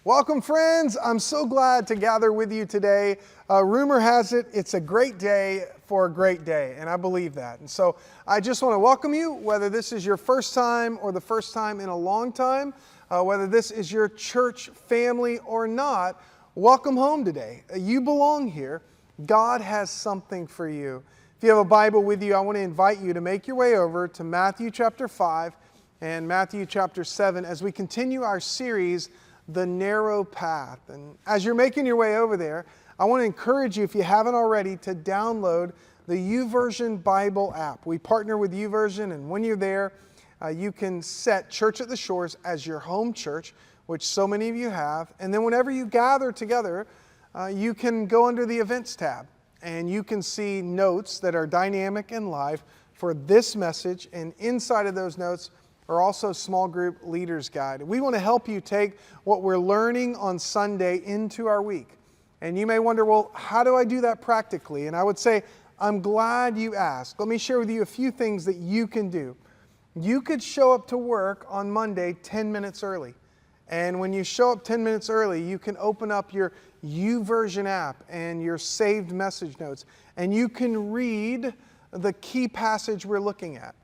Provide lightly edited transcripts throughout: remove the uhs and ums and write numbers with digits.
Welcome, friends. I'm so glad to gather with you today. Rumor has it, it's a great day for a great day, and I believe that. And so I just want to welcome you, whether this is your first time or the first time in a long time, whether this is your church family or not, welcome home today. You belong here. God has something for you. If you have a Bible with you, I want to invite you to make your way over to Matthew chapter 5 and Matthew chapter 7 as we continue our series, The Narrow Path. And as you're making your way over there, I want to encourage you, if you haven't already, to download the YouVersion Bible app. We partner with YouVersion, and when you're there, you can set Church at the Shores as your home church, which so many of you have. And then whenever you gather together, you can go under the Events tab, and you can see notes that are dynamic and live for this message. And inside of those notes are also small group leaders guide. We want to help you take what we're learning on Sunday into our week. And you may wonder, well, how do I do that practically? And I would say, I'm glad you asked. Let me share with you a few things that you can do. You could show up to work on Monday 10 minutes early. And when you show up 10 minutes early, you can open up your YouVersion app and your saved message notes. And you can read the key passage we're looking at.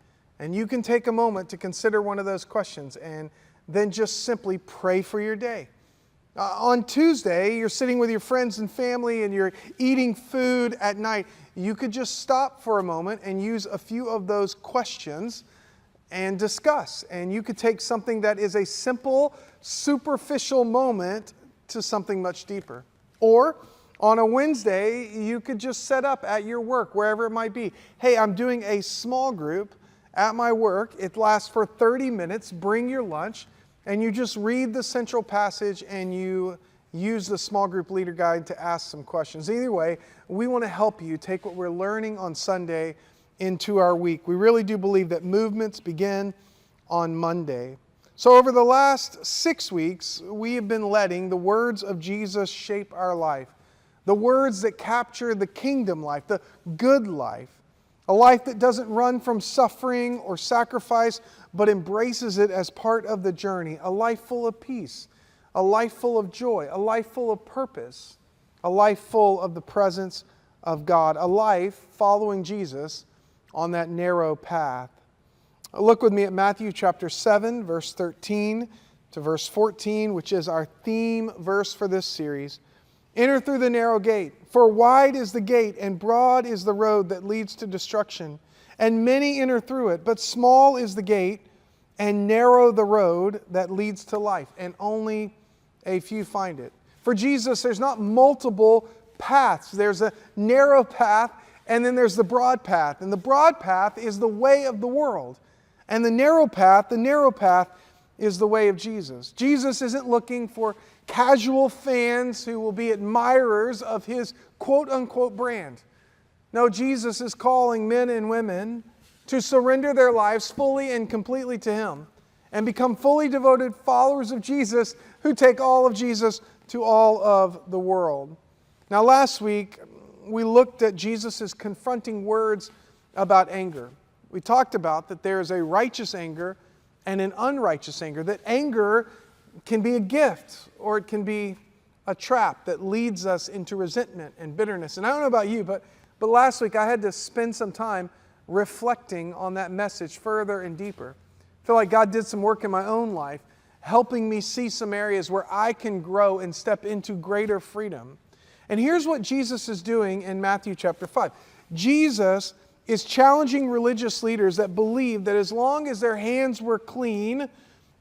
And you can take a moment to consider one of those questions and then just simply pray for your day. On Tuesday, you're sitting with your friends and family and you're eating food at night. You could just stop for a moment and use a few of those questions and discuss. And you could take something that is a simple, superficial moment to something much deeper. Or on a Wednesday, you could just set up at your work, wherever it might be. Hey, I'm doing a small group at my work. It lasts for 30 minutes. Bring your lunch. And you just read the central passage and you use the small group leader guide to ask some questions. Either way, we want to help you take what we're learning on Sunday into our week. We really do believe that movements begin on Monday. So over the last 6 weeks, we have been letting the words of Jesus shape our life. The words that capture the kingdom life, the good life. A life that doesn't run from suffering or sacrifice, but embraces it as part of the journey. A life full of peace, a life full of joy, a life full of purpose, a life full of the presence of God, a life following Jesus on that narrow path. Look with me at Matthew chapter 7, verse 13 to verse 14, which is our theme verse for this series. Enter through the narrow gate, for wide is the gate and broad is the road that leads to destruction, and many enter through it. But small is the gate and narrow the road that leads to life, and only a few find it. For Jesus, there's not multiple paths. There's a narrow path, and then there's the broad path. And the broad path is the way of the world. And the narrow path is the way of Jesus. Jesus isn't looking for casual fans who will be admirers of his quote-unquote brand. No, Jesus is calling men and women to surrender their lives fully and completely to Him and become fully devoted followers of Jesus who take all of Jesus to all of the world. Now, last week, we looked at Jesus' confronting words about anger. We talked about that there is a righteous anger and an unrighteous anger, that anger can be a gift or it can be a trap that leads us into resentment and bitterness. And I don't know about you, but last week I had to spend some time reflecting on that message further and deeper. I feel like God did some work in my own life, helping me see some areas where I can grow and step into greater freedom. And here's what Jesus is doing in Matthew chapter 5. Jesus is challenging religious leaders that believe that as long as their hands were clean,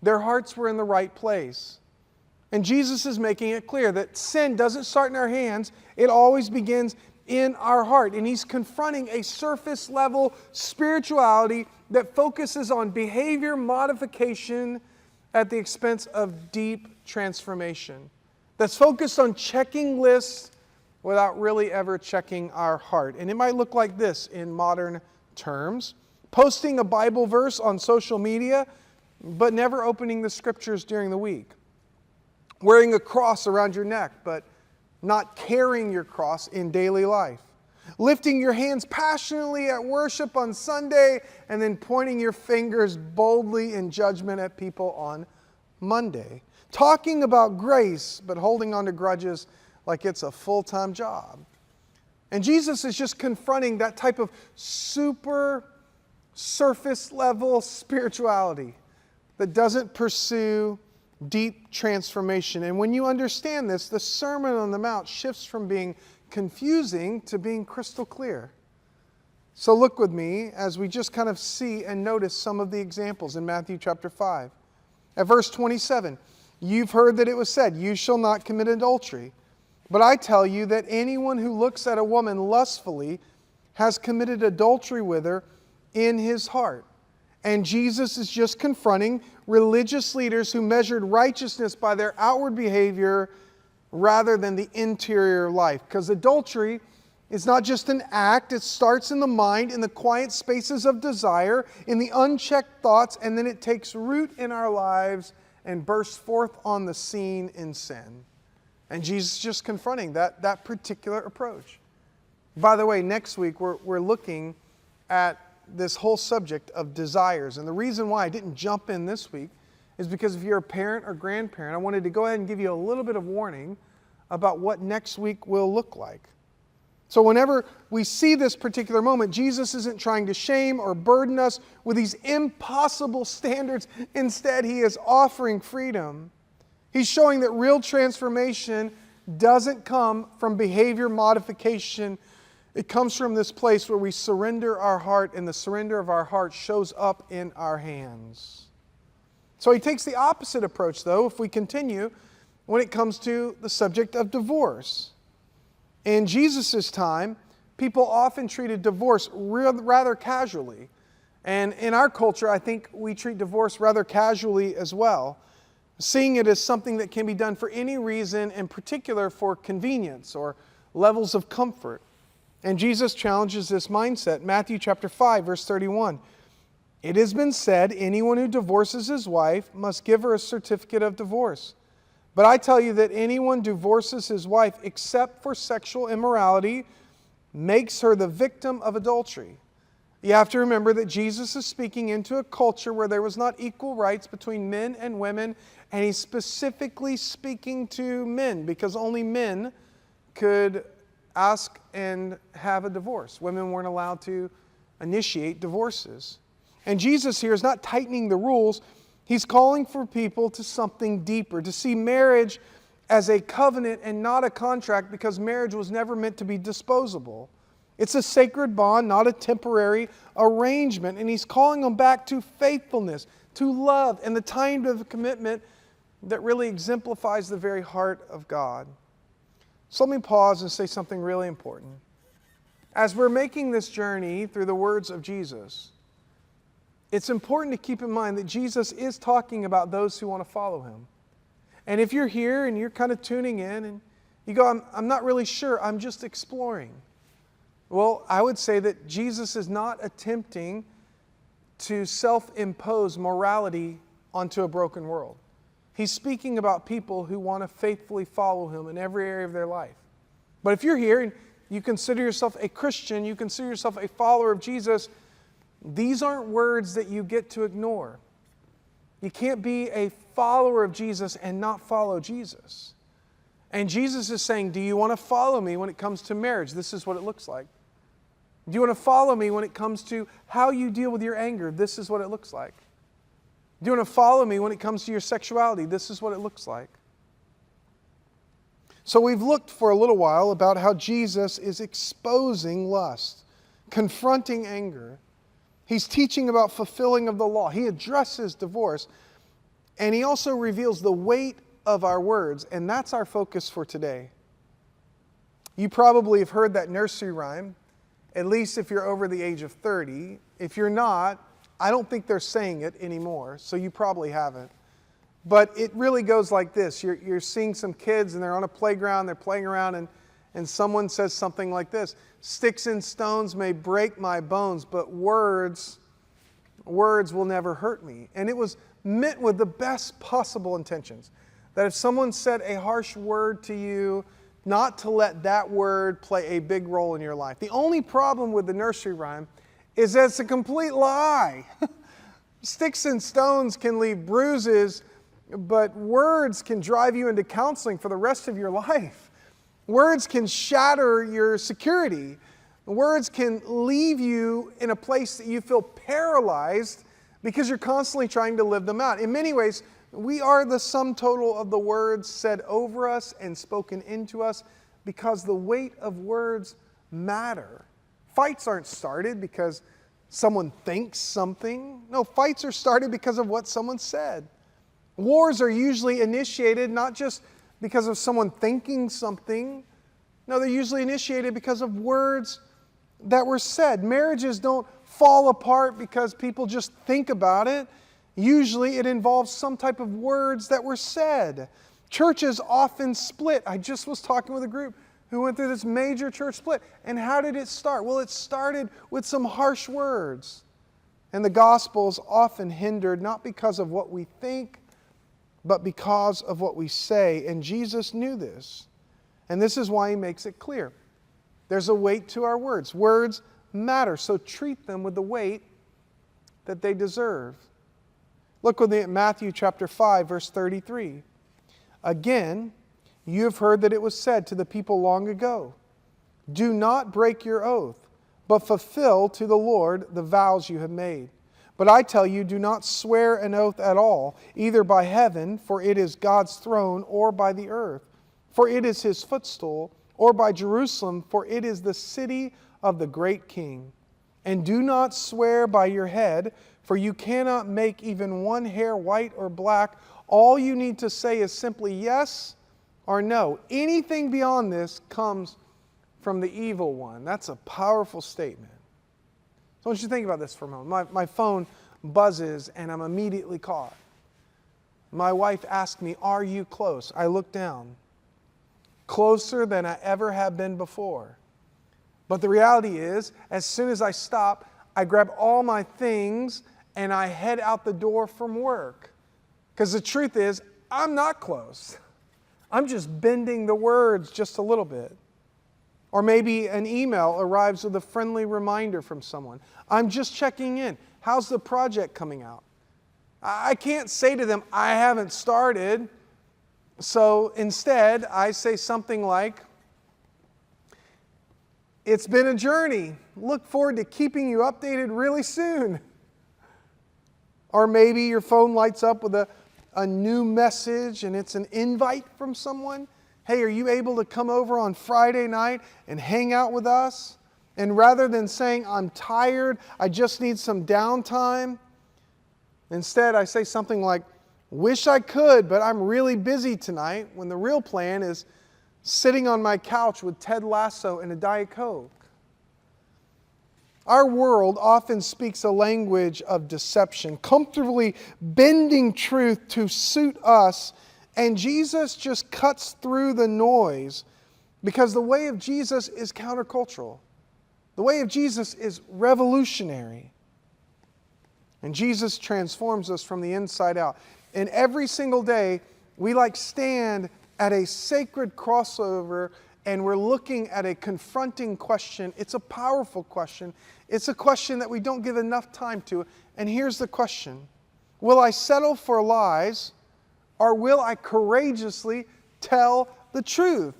their hearts were in the right place. And Jesus is making it clear that sin doesn't start in our hands, it always begins in our heart. And He's confronting a surface level spirituality that focuses on behavior modification at the expense of deep transformation. That's focused on checking lists without really ever checking our heart. And it might look like this in modern terms. Posting a Bible verse on social media, but never opening the Scriptures during the week. Wearing a cross around your neck, but not carrying your cross in daily life. Lifting your hands passionately at worship on Sunday, and then pointing your fingers boldly in judgment at people on Monday. talking about grace, but holding on to grudges like it's a full-time job. And Jesus is just confronting that type of super surface level spirituality that doesn't pursue deep transformation. And when you understand this, the Sermon on the Mount shifts from being confusing to being crystal clear. So look with me as we just kind of see and notice some of the examples in Matthew chapter 5. At verse 27, you've heard that it was said, you shall not commit adultery. But I tell you that anyone who looks at a woman lustfully has committed adultery with her in his heart. And Jesus is just confronting religious leaders who measured righteousness by their outward behavior rather than the interior life. Because adultery is not just an act, it starts in the mind, in the quiet spaces of desire, in the unchecked thoughts, and then it takes root in our lives and bursts forth on the scene in sin. And Jesus is just confronting that particular approach. By the way, next week we're looking at this whole subject of desires. And the reason why I didn't jump in this week is because if you're a parent or grandparent, I wanted to go ahead and give you a little bit of warning about what next week will look like. So whenever we see this particular moment, Jesus isn't trying to shame or burden us with these impossible standards. Instead, He is offering freedom. He's showing that real transformation doesn't come from behavior modification. It comes from this place where we surrender our heart, and the surrender of our heart shows up in our hands. So He takes the opposite approach, though, if we continue, when it comes to the subject of divorce. In Jesus' time, people often treated divorce rather casually. And in our culture, I think we treat divorce rather casually as well, seeing it as something that can be done for any reason, in particular for convenience or levels of comfort. And Jesus challenges this mindset. Matthew chapter 5, verse 31. It has been said, anyone who divorces his wife must give her a certificate of divorce. But I tell you that anyone divorces his wife except for sexual immorality makes her the victim of adultery. You have to remember that Jesus is speaking into a culture where there was not equal rights between men and women, and He's specifically speaking to men because only men could ask and have a divorce. Women weren't allowed to initiate divorces. And Jesus here is not tightening the rules. He's calling for people to something deeper, to see marriage as a covenant and not a contract, because marriage was never meant to be disposable. It's a sacred bond, not a temporary arrangement. And He's calling them back to faithfulness, to love, and the kind of commitment that really exemplifies the very heart of God. So let me pause and say something really important. As we're making this journey through the words of Jesus, it's important to keep in mind that Jesus is talking about those who want to follow Him. And if you're here and you're kind of tuning in and you go, I'm not really sure, I'm just exploring. Well, I would say that Jesus is not attempting to self-impose morality onto a broken world. He's speaking about people who want to faithfully follow Him in every area of their life. But if you're here and you consider yourself a Christian, you consider yourself a follower of Jesus, these aren't words that you get to ignore. You can't be a follower of Jesus and not follow Jesus. And Jesus is saying, do you want to follow me when it comes to marriage? This is what it looks like. Do you want to follow me when it comes to how you deal with your anger? This is what it looks like. Do you want to follow me when it comes to your sexuality? This is what it looks like. So we've looked for a little while about how Jesus is exposing lust, confronting anger. He's teaching about fulfilling of the law. He addresses divorce. And He also reveals the weight of our words. And that's our focus for today. You probably have heard that nursery rhyme, at least if you're over the age of 30. If you're not, I don't think they're saying it anymore, so you probably haven't. But it really goes like this. You're seeing some kids and they're on a playground, they're playing around, and someone says something like this: sticks and stones may break my bones, but words will never hurt me. And it was meant with the best possible intentions. That if someone said a harsh word to you, not to let that word play a big role in your life. The only problem with the nursery rhyme is that it's a complete lie. Sticks and stones can leave bruises, But words can drive you into counseling for the rest of your life. Words can shatter your security. Words can leave you in a place that you feel paralyzed because you're constantly trying to live them out. In many ways, we are the sum total of the words said over us and spoken into us because the weight of words matter. Fights aren't started because someone thinks something. No, fights are started because of what someone said. Wars are usually initiated not just because of someone thinking something. No, they're usually initiated because of words that were said. Marriages don't fall apart because people just think about it. Usually it involves some type of words that were said. Churches often split. I just was talking with a group who went through this major church split. And how did it start? Well, it started with some harsh words. And the gospel is often hindered not because of what we think, but because of what we say. And Jesus knew this. And this is why He makes it clear. There's a weight to our words. Words matter, so treat them with the weight that they deserve. Look with me at Matthew chapter 5, verse 33. Again, you have heard that it was said to the people long ago, do not break your oath, but fulfill to the Lord the vows you have made. But I tell you, do not swear an oath at all, either by heaven, for it is God's throne, or by the earth, for it is His footstool, or by Jerusalem, for it is the city of the great King. And do not swear by your head, for you cannot make even one hair white or black. All you need to say is simply yes or no. Anything beyond this comes from the evil one. That's a powerful statement. So I want you to think about this for a moment. My phone buzzes and I'm immediately caught. My wife asked me, are you close? I look down. Closer than I ever have been before. But the reality is, as soon as I stop, I grab all my things and I head out the door from work. Because the truth is, I'm not close. I'm just bending the words just a little bit. Or maybe an email arrives with a friendly reminder from someone. I'm just checking in. How's the project coming out? I can't say to them, I haven't started. So instead, I say something like, it's been a journey. Look forward to keeping you updated really soon. Or maybe your phone lights up with a new message and it's an invite from someone. Hey, are you able to come over on Friday night and hang out with us? And rather than saying, I'm tired, I just need some downtime, instead I say something like, wish I could, but I'm really busy tonight, when the real plan is sitting on my couch with Ted Lasso and a Diet Coke. Our world often speaks a language of deception, comfortably bending truth to suit us, and Jesus just cuts through the noise because the way of Jesus is countercultural. The way of Jesus is revolutionary. And Jesus transforms us from the inside out. And every single day, we stand at a sacred crossover and we're looking at a confronting question. It's a powerful question. It's a question that we don't give enough time to. And here's the question. Will I settle for lies or will I courageously tell the truth?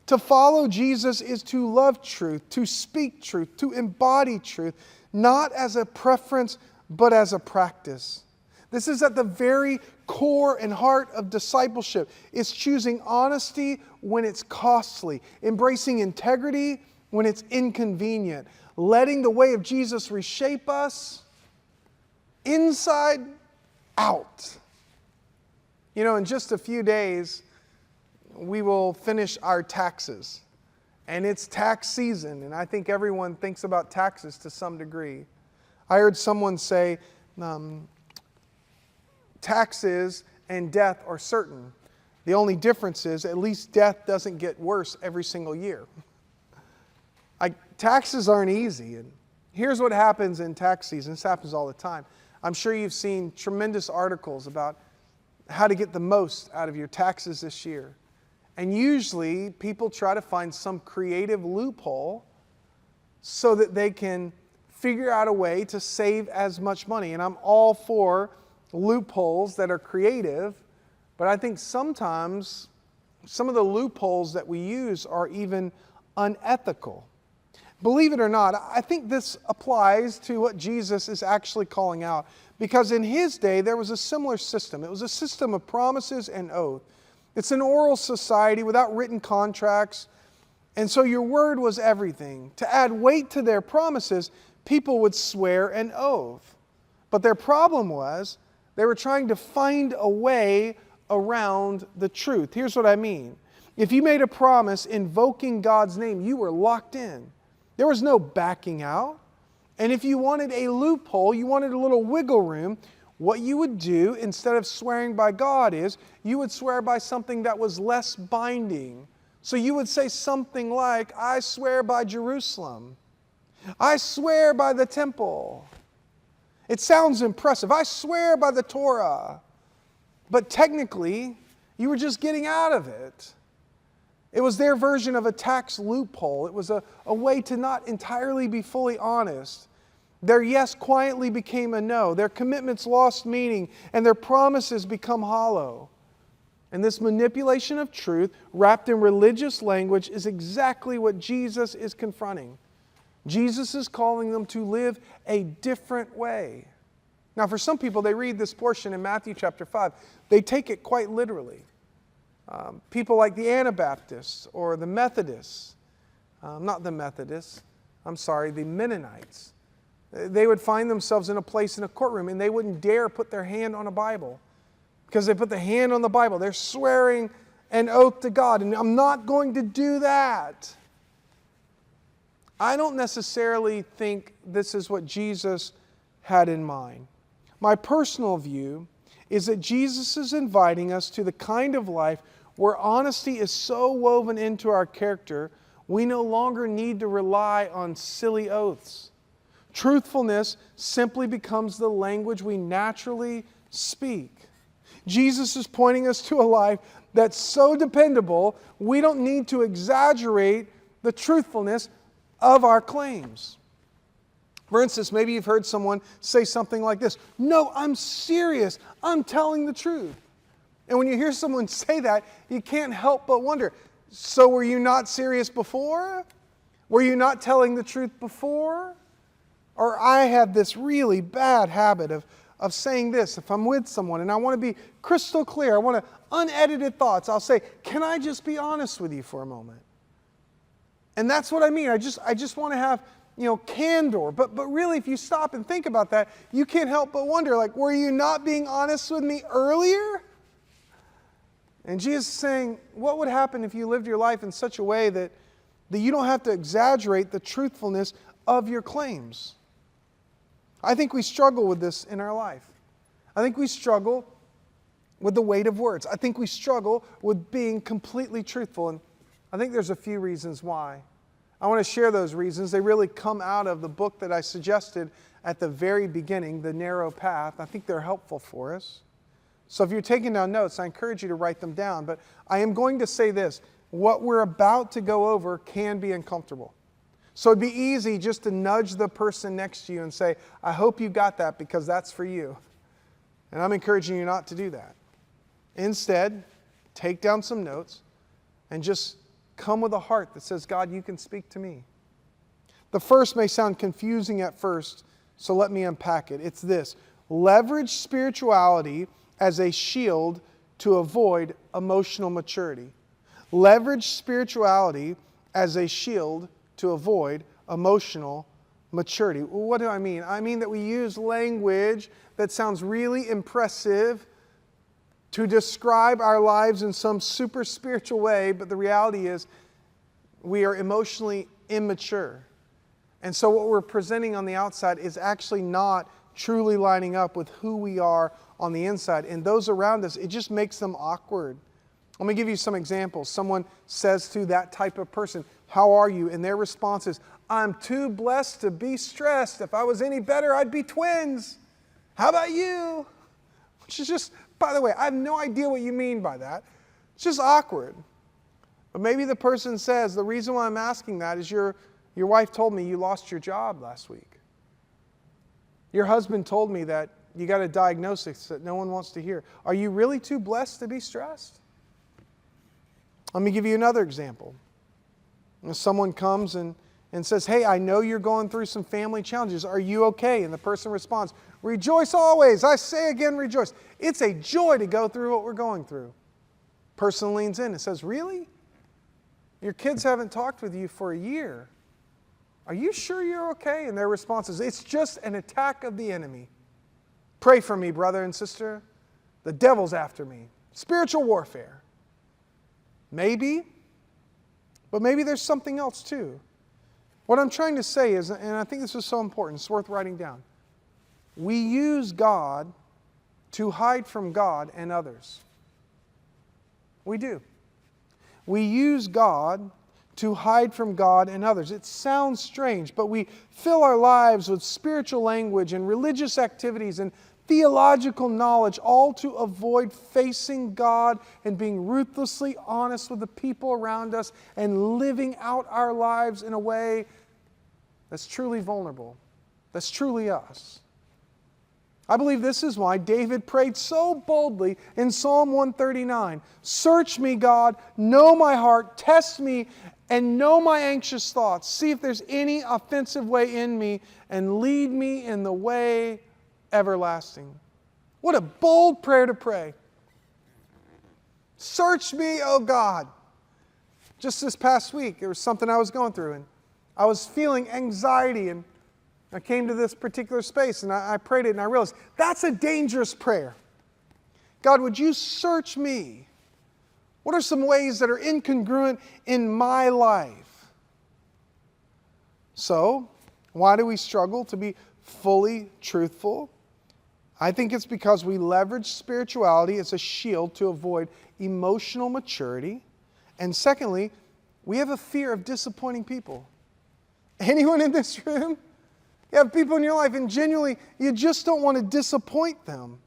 To follow Jesus is to love truth, to speak truth, to embody truth, not as a preference, but as a practice. This is at the very core and heart of discipleship. It's choosing honesty when it's costly, embracing integrity when it's inconvenient, letting the way of Jesus reshape us inside out. In just a few days, we will finish our taxes. And it's tax season, and I think everyone thinks about taxes to some degree. I heard someone say, taxes and death are certain. The only difference is at least death doesn't get worse every single year. Taxes aren't easy. And here's what happens in tax season. This happens all the time. I'm sure you've seen tremendous articles about how to get the most out of your taxes this year. And usually people try to find some creative loophole so that they can figure out a way to save as much money. And I'm all for loopholes that are creative, but I think sometimes some of the loopholes that we use are even unethical. Believe it or not, I think this applies to what Jesus is actually calling out, because in his day there was a similar system. It was a system of promises and oath. It's an oral society without written contracts, and so your word was everything. To add weight to their promises, people would swear an oath. But their problem was they were trying to find a way around the truth. Here's what I mean. If you made a promise invoking God's name, you were locked in. There was no backing out. And if you wanted a loophole, you wanted a little wiggle room, what you would do instead of swearing by God is you would swear by something that was less binding. So you would say something like, I swear by Jerusalem. I swear by the temple. It sounds impressive. I swear by the Torah. But technically, you were just getting out of it. It was their version of a tax loophole. It was a way to not entirely be fully honest. Their yes quietly became a no. Their commitments lost meaning, and their promises become hollow. And this manipulation of truth, wrapped in religious language, is exactly what Jesus is confronting. Jesus is calling them to live a different way. Now, for some people, they read this portion in Matthew chapter 5. They take it quite literally. People like the Anabaptists or the Methodists, the Mennonites. They would find themselves in a place in a courtroom and they wouldn't dare put their hand on a Bible. Because they put the hand on the Bible, they're swearing an oath to God, and I'm not going to do that. I don't necessarily think this is what Jesus had in mind. My personal view is that Jesus is inviting us to the kind of life where honesty is so woven into our character, we no longer need to rely on silly oaths. Truthfulness simply becomes the language we naturally speak. Jesus is pointing us to a life that's so dependable, we don't need to exaggerate the truthfulness of our claims. For instance, maybe you've heard someone say something like this, "No, I'm serious. I'm telling the truth." And when you hear someone say that, you can't help but wonder, so were you not serious before? Were you not telling the truth before? Or I have this really bad habit of saying this. If I'm with someone and I want to be crystal clear, I want unedited thoughts, I'll say, "Can I just be honest with you for a moment?" And that's what I mean. I just want to have, candor. But really, if you stop and think about that, you can't help but wonder, were you not being honest with me earlier? And Jesus is saying, what would happen if you lived your life in such a way that you don't have to exaggerate the truthfulness of your claims? I think we struggle with this in our life. I think we struggle with the weight of words. I think we struggle with being completely truthful. And I think there's a few reasons why. I want to share those reasons. They really come out of the book that I suggested at the very beginning, The Narrow Path. I think they're helpful for us. So if you're taking down notes, I encourage you to write them down. But I am going to say this. What we're about to go over can be uncomfortable. So it'd be easy just to nudge the person next to you and say, "I hope you got that because that's for you." And I'm encouraging you not to do that. Instead, take down some notes and just come with a heart that says, "God, you can speak to me." The first may sound confusing at first, so let me unpack it. It's this: leverage spirituality as a shield to avoid emotional maturity. Leverage spirituality as a shield to avoid emotional maturity. Well, what do I mean? I mean that we use language that sounds really impressive to describe our lives in some super spiritual way, but the reality is we are emotionally immature. And so what we're presenting on the outside is actually not truly lining up with who we are on the inside. And those around us, it just makes them awkward. Let me give you some examples. Someone says to that type of person, "How are you?" And their response is, "I'm too blessed to be stressed. If I was any better, I'd be twins. How about you?" Which is just, by the way, I have no idea what you mean by that. It's just awkward. But maybe the person says, "The reason why I'm asking that is your wife told me you lost your job last week. Your husband told me that you got a diagnosis that no one wants to hear. Are you really too blessed to be stressed? Let me give you another example. If someone comes and says, hey, I know you're going through some family challenges. Are you okay? And the person responds, rejoice always. I say again, rejoice. It's a joy to go through what we're going through. Person leans in and says, really? Your kids haven't talked with you for a year. Are you sure you're okay? And their response is, it's just an attack of the enemy. Pray for me, brother and sister. The devil's after me. Spiritual warfare. Maybe, but maybe there's something else too. What I'm trying to say is, and I think this is so important, it's worth writing down. We use God to hide from God and others. We do. We use God to hide from God and others. It sounds strange, but we fill our lives with spiritual language and religious activities and theological knowledge, all to avoid facing God and being ruthlessly honest with the people around us and living out our lives in a way that's truly vulnerable, that's truly us. I believe this is why David prayed so boldly in Psalm 139. Search me, God, know my heart, test me, and know my anxious thoughts. See if there's any offensive way in me, and lead me in the way everlasting. What a bold prayer to pray. Search me, O God. Just this past week, there was something I was going through, and I was feeling anxiety, and I came to this particular space, and I prayed it, and I realized that's a dangerous prayer. God, would you search me? What are some ways that are incongruent in my life? So, why do we struggle to be fully truthful? I think it's because we leverage spirituality as a shield to avoid emotional maturity. And secondly, we have a fear of disappointing people. Anyone in this room? You have people in your life and genuinely you just don't want to disappoint them.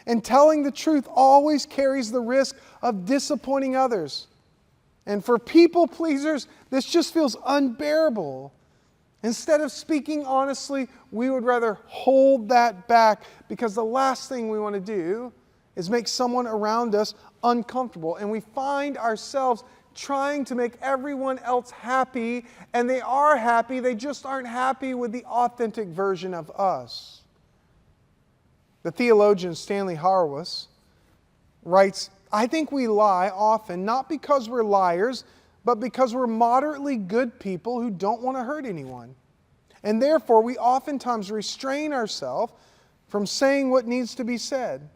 And telling the truth always carries the risk of disappointing others. And for people pleasers, this just feels unbearable. Instead of speaking honestly, we would rather hold that back because the last thing we want to do is make someone around us uncomfortable. And we find ourselves trying to make everyone else happy, and they are happy, they just aren't happy with the authentic version of us. The theologian Stanley Hauerwas writes, I think we lie often not because we're liars, but because we're moderately good people who don't want to hurt anyone. And therefore, we oftentimes restrain ourselves from saying what needs to be said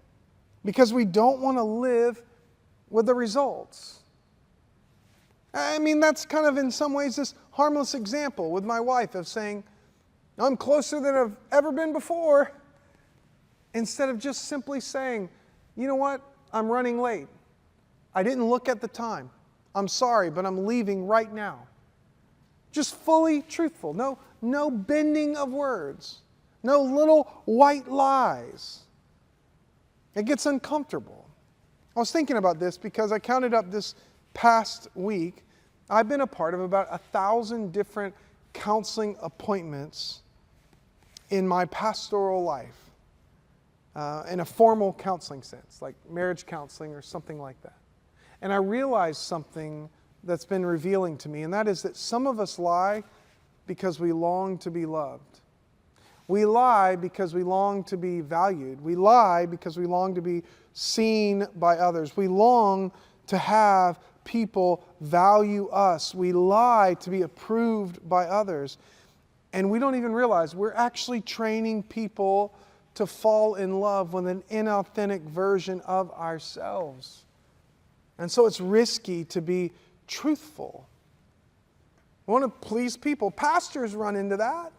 because we don't want to live with the results. I mean, that's kind of in some ways this harmless example with my wife of saying, I'm closer than I've ever been before, instead of just simply saying, you know what, I'm running late. I didn't look at the time. I'm sorry, but I'm leaving right now. Just fully truthful. No bending of words. No little white lies. It gets uncomfortable. I was thinking about this because I counted up this past week. I've been a part of about 1,000 different counseling appointments in my pastoral life. In a formal counseling sense, like marriage counseling or something like that. And I realized something that's been revealing to me, and that is that some of us lie because we long to be loved. We lie because we long to be valued. We lie because we long to be seen by others. We long to have people value us. We lie to be approved by others. And we don't even realize we're actually training people to fall in love with an inauthentic version of ourselves. And so it's risky to be truthful. We want to please people. Pastors run into that.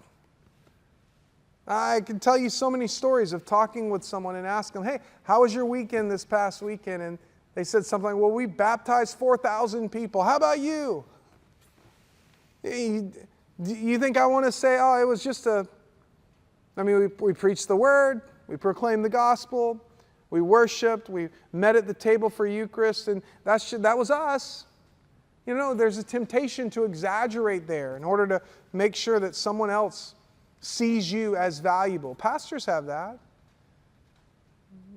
I can tell you so many stories of talking with someone and asking them, hey, how was your weekend this past weekend? And they said something like, well, we baptized 4,000 people. How about you? You think I want to say, oh, it was just we preached the word, we proclaimed the gospel, we worshiped, we met at the table for Eucharist, and that was us. You know, there's a temptation to exaggerate there in order to make sure that someone else sees you as valuable. Pastors have that.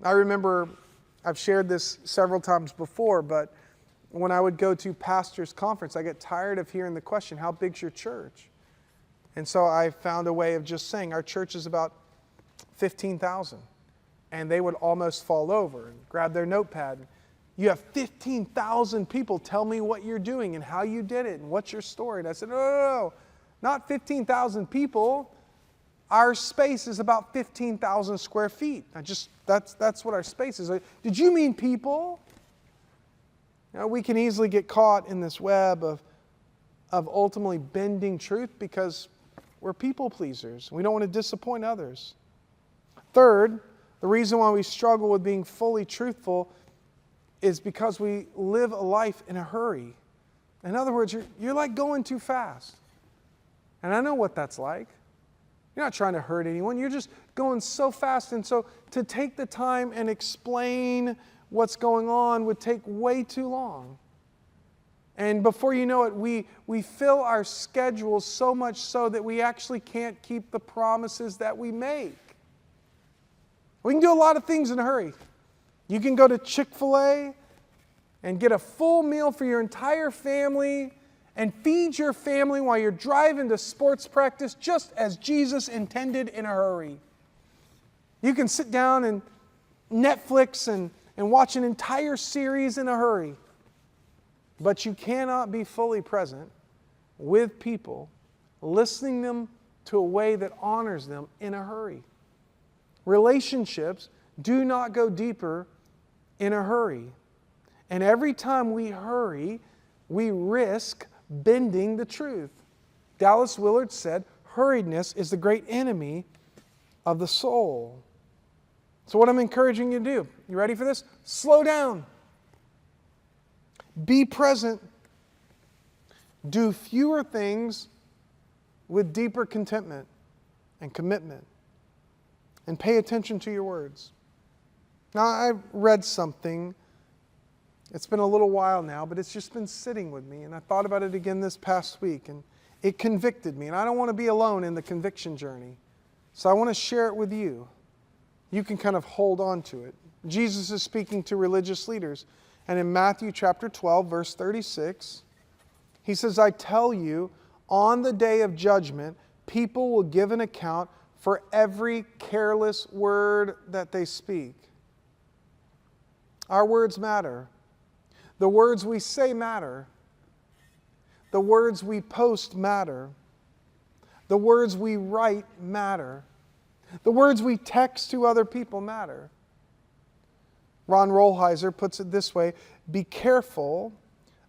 I remember, I've shared this several times before, but when I would go to pastor's conference, I get tired of hearing the question, how big's your church? And so I found a way of just saying, our church is about 15,000. And they would almost fall over and grab their notepad. You have 15,000 people. Tell me what you're doing and how you did it and what's your story. And I said, no, not 15,000 people. Our space is about 15,000 square feet. That's what our space is. Did you mean people? You know, we can easily get caught in this web of ultimately bending truth because we're people pleasers. We don't want to disappoint others. Third, the reason why we struggle with being fully truthful is because we live a life in a hurry. In other words, you're like going too fast. And I know what that's like. You're not trying to hurt anyone. You're just going so fast. And so to take the time and explain what's going on would take way too long. And before you know it, we fill our schedules so much so that we actually can't keep the promises that we make. We can do a lot of things in a hurry. You can go to Chick-fil-A and get a full meal for your entire family and feed your family while you're driving to sports practice just as Jesus intended in a hurry. You can sit down and Netflix and watch an entire series in a hurry. But you cannot be fully present with people, listening them to a way that honors them in a hurry. Relationships do not go deeper in a hurry. And every time we hurry, we risk bending the truth. Dallas Willard said, hurriedness is the great enemy of the soul. So what I'm encouraging you to do, you ready for this? Slow down. Be present. Do fewer things with deeper contentment and commitment. And pay attention to your words. Now, I've read something. It's been a little while now, but it's just been sitting with me. And I thought about it again this past week. And it convicted me. And I don't want to be alone in the conviction journey. So I want to share it with you. You can kind of hold on to it. Jesus is speaking to religious leaders. And in Matthew chapter 12, verse 36, he says, I tell you, on the day of judgment, people will give an account for every careless word that they speak. Our words matter. The words we say matter. The words we post matter. The words we write matter. The words we text to other people matter. Ron Rolheiser puts it this way, be careful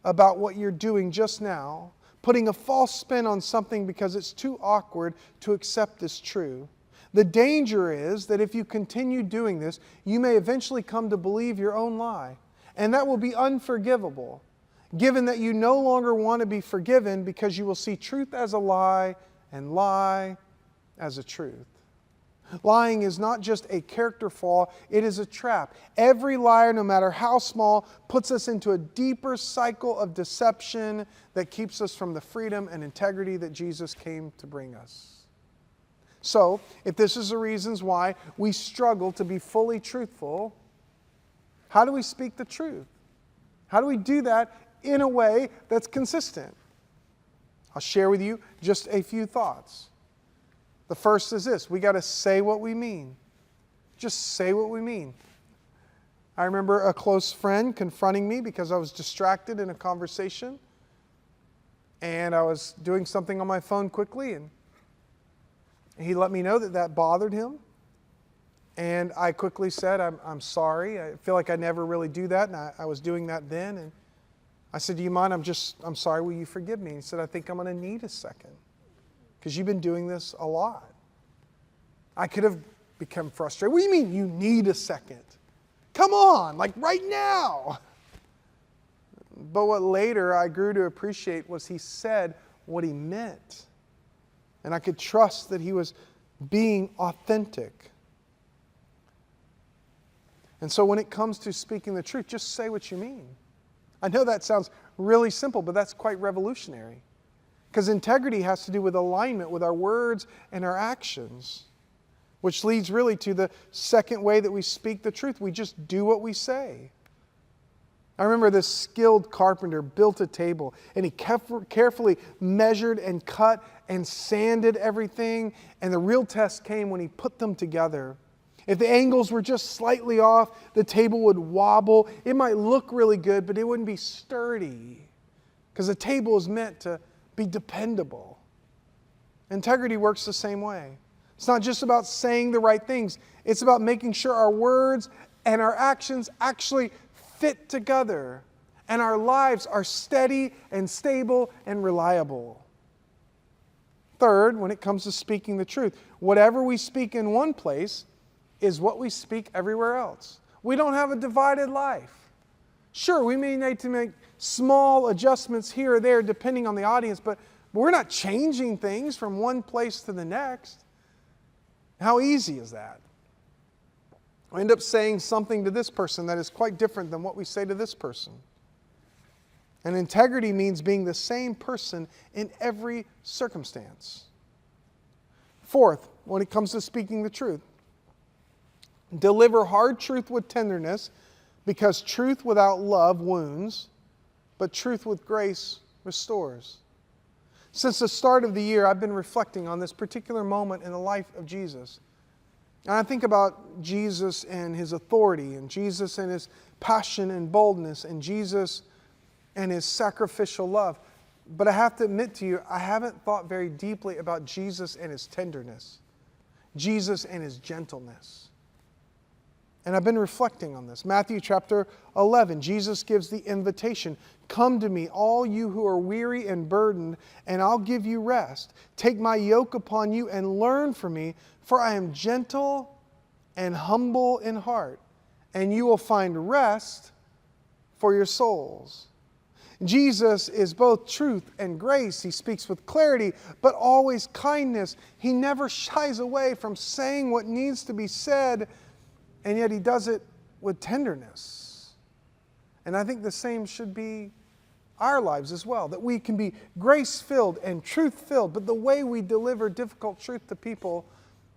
about what you're doing just now, putting a false spin on something because it's too awkward to accept as true. The danger is that if you continue doing this, you may eventually come to believe your own lie. And that will be unforgivable, given that you no longer want to be forgiven because you will see truth as a lie and lie as a truth. Lying is not just a character flaw, it is a trap. Every liar, no matter how small, puts us into a deeper cycle of deception that keeps us from the freedom and integrity that Jesus came to bring us. So, if this is the reasons why we struggle to be fully truthful, how do we speak the truth? How do we do that in a way that's consistent? I'll share with you just a few thoughts. The first is this, we got to say what we mean. Just say what we mean. I remember a close friend confronting me because I was distracted in a conversation. And I was doing something on my phone quickly, and he let me know that that bothered him. And I quickly said, I'm sorry. I feel like I never really do that, and I was doing that then. And I said, do you mind? I'm sorry, will you forgive me? And he said, I think I'm going to need a second. Because you've been doing this a lot. I could have become frustrated. What do you mean you need a second? Come on, like right now. But what later I grew to appreciate was he said what he meant. And I could trust that he was being authentic. And so when it comes to speaking the truth, just say what you mean. I know that sounds really simple, but that's quite revolutionary. Because integrity has to do with alignment with our words and our actions. which leads really to the second way that we speak the truth. We just do what we say. I remember this skilled carpenter built a table, and he carefully measured and cut and sanded everything, and the real test came when he put them together. If the angles were just slightly off, the table would wobble. It might look really good, but it wouldn't be sturdy, because a table is meant to be dependable. Integrity works the same way. It's not just about saying the right things. It's about making sure our words and our actions actually fit together, and our lives are steady and stable and reliable. Third, when it comes to speaking the truth, whatever we speak in one place is what we speak everywhere else. We don't have a divided life. Sure, we may need to make small adjustments here or there depending on the audience, but we're not changing things from one place to the next. How easy is that? We end up saying something to this person that is quite different than what we say to this person. And integrity means being the same person in every circumstance. Fourth, when it comes to speaking the truth, deliver hard truth with tenderness, because truth without love wounds, but truth with grace restores. Since the start of the year, I've been reflecting on this particular moment in the life of Jesus. And I think about Jesus and His authority, and Jesus and His passion and boldness, and Jesus and His sacrificial love. But I have to admit to you, I haven't thought very deeply about Jesus and His tenderness, Jesus and His gentleness. And I've been reflecting on this. Matthew chapter 11, Jesus gives the invitation, "Come to me, all you who are weary and burdened, and I'll give you rest. Take my yoke upon you and learn from me, for I am gentle and humble in heart, and you will find rest for your souls." Jesus is both truth and grace. He speaks with clarity, but always kindness. He never shies away from saying what needs to be said, and yet He does it with tenderness. And I think the same should be our lives as well, that we can be grace-filled and truth-filled, but the way we deliver difficult truth to people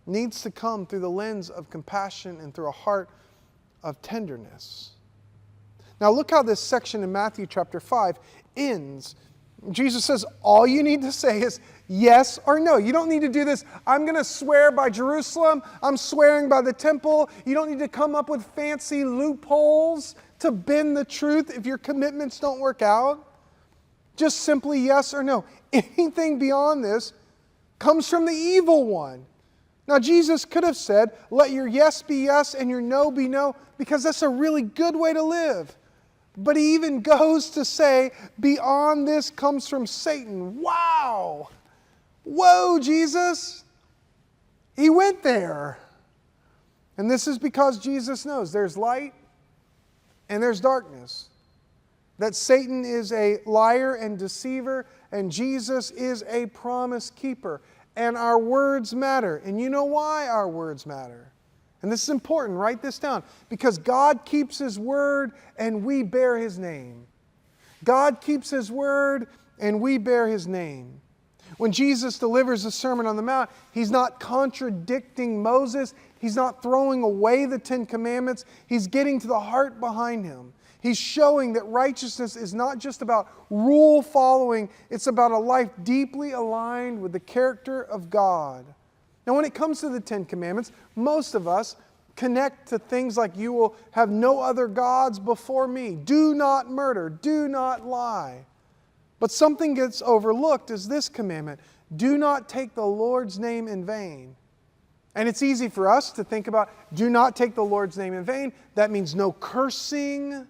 needs to come through the lens of compassion and through a heart of tenderness. Now look how this section in Matthew chapter 5 ends. Jesus says, all you need to say is yes or no. You don't need to do this, I'm going to swear by Jerusalem, I'm swearing by the temple. You don't need to come up with fancy loopholes to bend the truth if your commitments don't work out. Just simply yes or no. Anything beyond this comes from the evil one. Now Jesus could have said, let your yes be yes and your no be no, because that's a really good way to live. But He even goes to say, beyond this comes from Satan. Wow! Whoa, Jesus! He went there. And this is because Jesus knows there's light and there's darkness. That Satan is a liar and deceiver, and Jesus is a promise keeper. And our words matter. And you know why our words matter. And this is important, write this down. Because God keeps His word and we bear His name. God keeps His word and we bear His name. When Jesus delivers the Sermon on the Mount, He's not contradicting Moses. He's not throwing away the Ten Commandments. He's getting to the heart behind Him. He's showing that righteousness is not just about rule following. It's about a life deeply aligned with the character of God. Now, when it comes to the Ten Commandments, most of us connect to things like you will have no other gods before me. Do not murder. Do not lie. But something gets overlooked is this commandment. Do not take the Lord's name in vain. And it's easy for us to think about, do not take the Lord's name in vain. That means no cursing.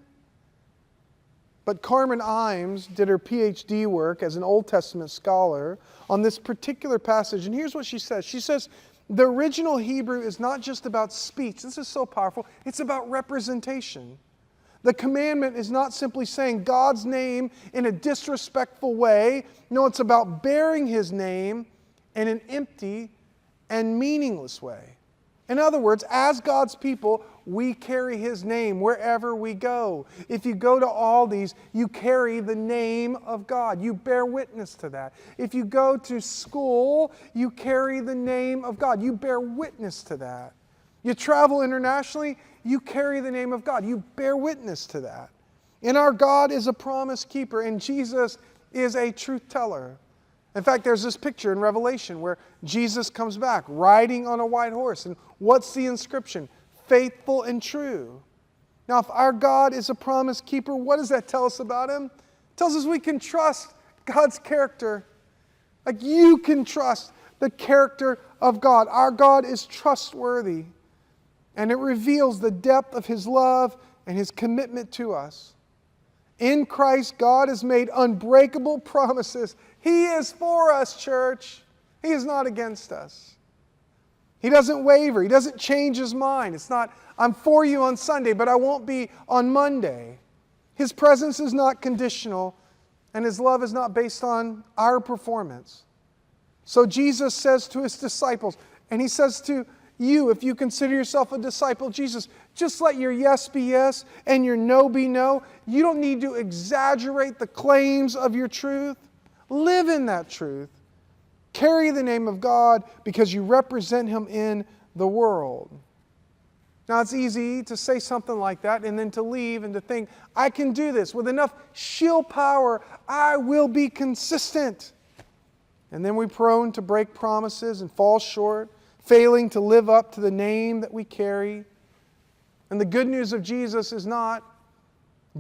But Carmen Imes did her PhD work as an Old Testament scholar on this particular passage. And here's what she says. She says, the original Hebrew is not just about speech. This is so powerful. It's about representation. The commandment is not simply saying God's name in a disrespectful way. No, it's about bearing His name in an empty and meaningless way. In other words, as God's people, we carry His name wherever we go. If you go to Aldi's, you carry the name of God. You bear witness to that. If you go to school, you carry the name of God. You bear witness to that. You travel internationally, you carry the name of God. You bear witness to that. And our God is a promise keeper, and Jesus is a truth teller. In fact, there's this picture in Revelation where Jesus comes back riding on a white horse. And what's the inscription? Faithful and true. Now, if our God is a promise keeper, what does that tell us about Him? It tells us we can trust God's character. Like you can trust the character of God. Our God is trustworthy. And it reveals the depth of His love and His commitment to us. In Christ, God has made unbreakable promises. He is for us, church. He is not against us. He doesn't waver. He doesn't change His mind. It's not, I'm for you on Sunday, but I won't be on Monday. His presence is not conditional, and His love is not based on our performance. So Jesus says to His disciples, and He says to you, if you consider yourself a disciple of Jesus, just let your yes be yes and your no be no. You don't need to exaggerate the claims of your truth. Live in that truth. Carry the name of God because you represent Him in the world. Now, it's easy to say something like that and then to leave and to think, I can do this. With enough sheer power, I will be consistent. And then we're prone to break promises and fall short, failing to live up to the name that we carry. And the good news of Jesus is not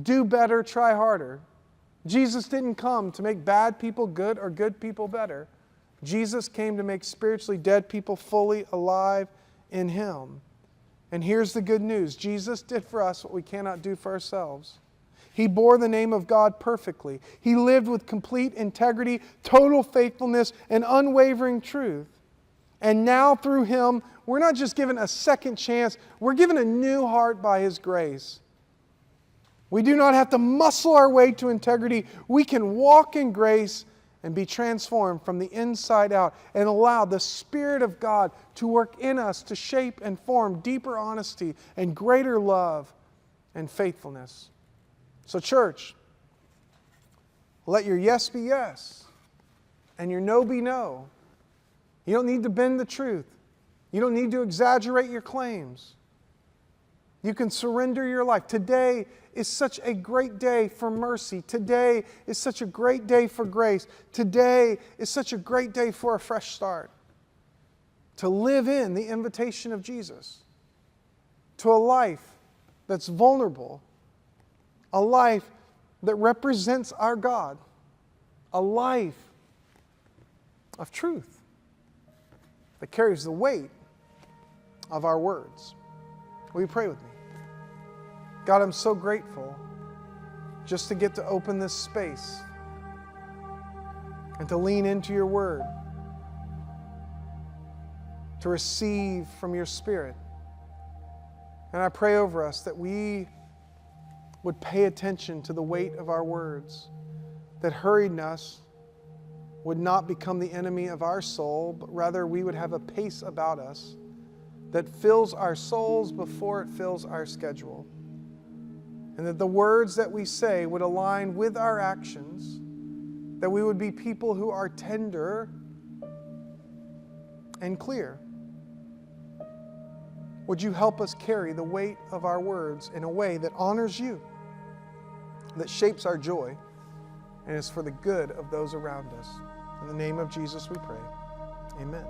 do better, try harder. Jesus didn't come to make bad people good or good people better. Jesus came to make spiritually dead people fully alive in Him. And here's the good news. Jesus did for us what we cannot do for ourselves. He bore the name of God perfectly. He lived with complete integrity, total faithfulness, and unwavering truth. And now through Him, we're not just given a second chance, we're given a new heart by His grace. We do not have to muscle our way to integrity. We can walk in grace and be transformed from the inside out and allow the Spirit of God to work in us to shape and form deeper honesty and greater love and faithfulness. So church, let your yes be yes and your no be no. You don't need to bend the truth. You don't need to exaggerate your claims. You can surrender your life. Today is such a great day for mercy. Today is such a great day for grace. Today is such a great day for a fresh start. To live in the invitation of Jesus. To a life that's vulnerable. A life that represents our God. A life of truth that carries the weight of our words. Will you pray with me? God, I'm so grateful just to get to open this space and to lean into your word, to receive from your Spirit. And I pray over us that we would pay attention to the weight of our words, that hurriedness would not become the enemy of our soul, but rather we would have a pace about us that fills our souls before it fills our schedule. And that the words that we say would align with our actions, that we would be people who are tender and clear. Would you help us carry the weight of our words in a way that honors you, that shapes our joy, and is for the good of those around us. In the name of Jesus we pray. Amen.